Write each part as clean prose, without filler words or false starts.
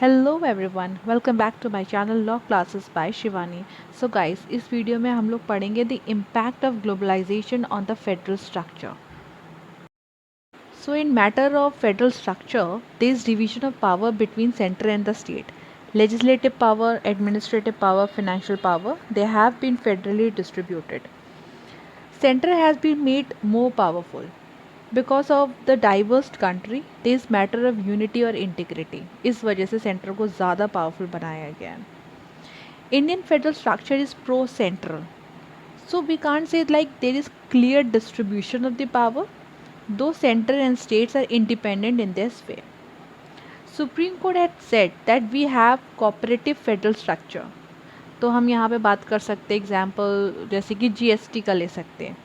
Hello everyone, welcome back to my channel law classes by Shivani. So guys, इस video में हम लोग पढ़ेंगे the impact of globalization on the federal structure. So in matter of federal structure, there is division of power between centre and the state. Legislative power, administrative power, financial power, they have been federally distributed. Center has been made more powerful. Because of the diverse country they is matter of unity और integrity, इस वजह से centre को ज़्यादा powerful बनाया गया है. Indian federal structure is pro central, so we can't say like there is clear distribution of the power, though center and states are independent in their sphere. Supreme Court had said that we have cooperative federal structure. तो हम यहाँ पे बात कर सकते हैं example जैसे कि जीएसटी का ले सकते हैं.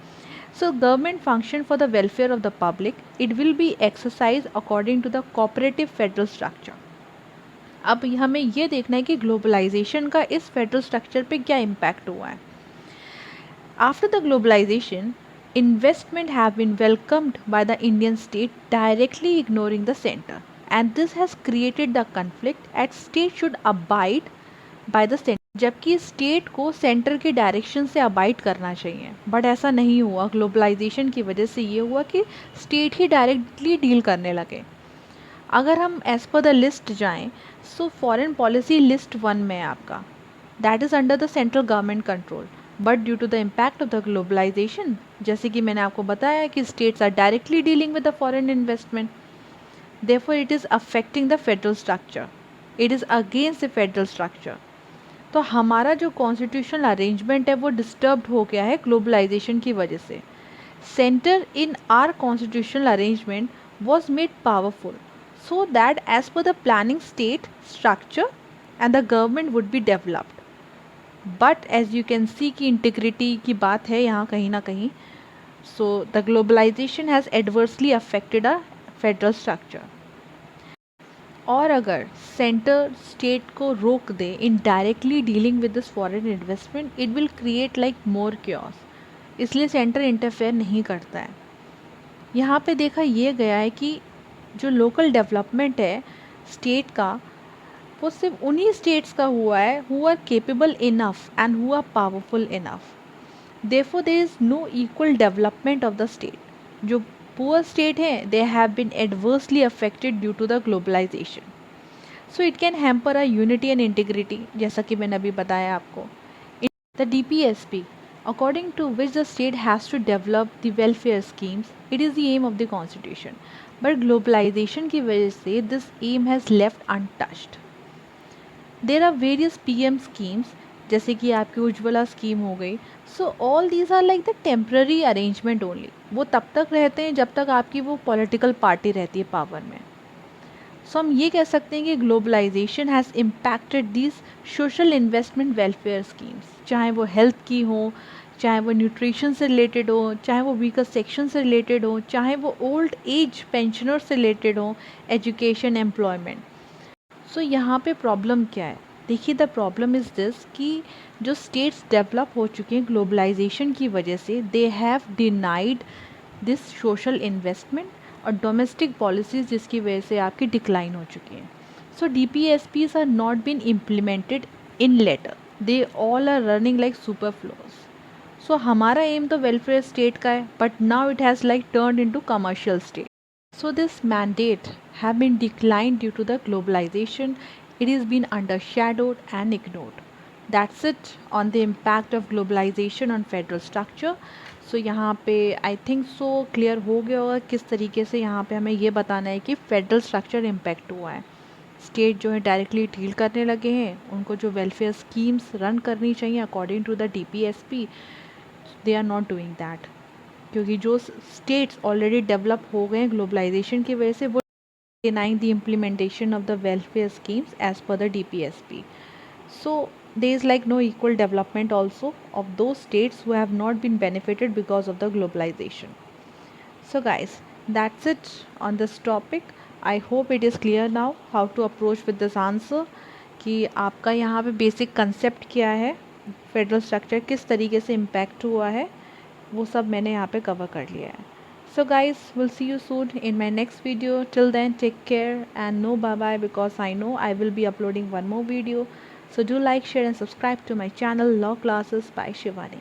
So government function for the welfare of the public, it will be exercised according to the cooperative federal structure. अब हमें ये देखना है कि ग्लोबलाइजेशन का इस फेडरल स्ट्रक्चर पे क्या इम्पैक्ट हुआ है. After the globalization, investment have been welcomed by the Indian state directly ignoring the center, and this has created the conflict at state should abide by the center, जबकि state को centre के direction से abide करना चाहिए. But ऐसा नहीं हुआ. Globalisation की वजह से ये हुआ कि स्टेट ही डायरेक्टली डील करने लगे. अगर हम एज पर द लिस्ट जाएं, सो फॉरेन पॉलिसी लिस्ट 1 में आपका that is under the central government control. But due to the impact of the globalization, जैसे कि मैंने आपको बताया कि states are directly dealing with the foreign investment, therefore it is affecting the federal structure, it is against the federal structure. तो हमारा जो constitutional arrangement है वो डिस्टर्ब्ड हो गया है ग्लोबलाइजेशन की वजह से. Centre in our constitutional arrangement was made powerful so that as per the planning state structure and the government would be developed. But as you can see कि integrity की बात है यहाँ कहीं ना कहीं. So the globalisation has adversely affected a federal structure. और अगर सेंटर स्टेट को रोक दे in directly dealing with this foreign investment, it will create like more chaos. इसलिए सेंटर इंटरफेयर नहीं करता है. यहाँ पे देखा ये गया है कि जो लोकल डेवलपमेंट है स्टेट का, वो सिर्फ उन्हीं स्टेट्स का हुआ है who are capable enough and who are powerful enough. Therefore there is no equal development of the state. जो पुअर स्टेट हैं, they have been adversely affected due to the globalization. So it can hamper a unity and integrity, जैसा कि मैंने अभी बताया आपको. The DPSP, according to which the state has to develop the welfare schemes, it is the aim of the constitution. But globalization की वजह से this aim has left untouched. There are various PM schemes, जैसे कि आपकी Ujjwala scheme हो गई. So all these are like the temporary arrangement only. वो तब तक रहते हैं जब तक आपकी वो पॉलिटिकल पार्टी रहती है पावर में. सो हम ये कह सकते हैं कि globalization has impacted these social investment welfare schemes, चाहे वो हेल्थ की हो, चाहे वो न्यूट्रिशन से रिलेटेड हो, चाहे वो वीकर सेक्शन से रिलेटेड हो, चाहे वो ओल्ड एज पेंशनर से रिलेटेड हो, एजुकेशन, एम्प्लॉयमेंट. सो यहाँ पे प्रॉब्लम क्या है? देखिए, द प्रॉब्लम इज़ दिस कि जो स्टेट्स डेवलप हो चुके हैं ग्लोबलाइजेशन की वजह से, they have denied this social investment और डोमेस्टिक पॉलिसीज़, जिसकी वजह से आपकी डिक्लाइन हो चुकी हैं. So DPSPs are not been implemented in later, they all are running like super flows. सो हमारा एम तो वेलफेयर स्टेट का है, but now it has like turn into commercial state. So this mandate have been declined due to the globalization. It is been undershadowed and ignored. That's it on the impact of globalization on federal structure. So यहाँ पे I think so clear हो गया होगा किस तरीके से यहाँ पे हमें ये बताना है कि फेडरल स्ट्रक्चर इम्पैक्ट हुआ है. स्टेट जो है डायरेक्टली डील करने लगे हैं, उनको जो वेलफेयर स्कीम्स रन करनी चाहिए according to the DPSP, they are not doing that. क्योंकि जो स्टेट्स ऑलरेडी डेवलप हो गए हैं ग्लोबलाइजेशन की वजह से, वो denying the implementation of the welfare schemes as per the DPSP. So there is like no equal development also of those states who have not been benefited because of the globalization. So guys, that's it on this topic. I hope it is clear now how to approach with this answer, कि आपका यहाँ पे basic concept क्या है, federal structure किस तरीके से impact हुआ है, वो सब मैंने यहाँ पे कवर कर लिया है. So guys, we'll see you soon in my next video. Till then, take care and no bye bye, because I know I will be uploading one more video. So do like, share and subscribe to my channel Law Classes by Shivani.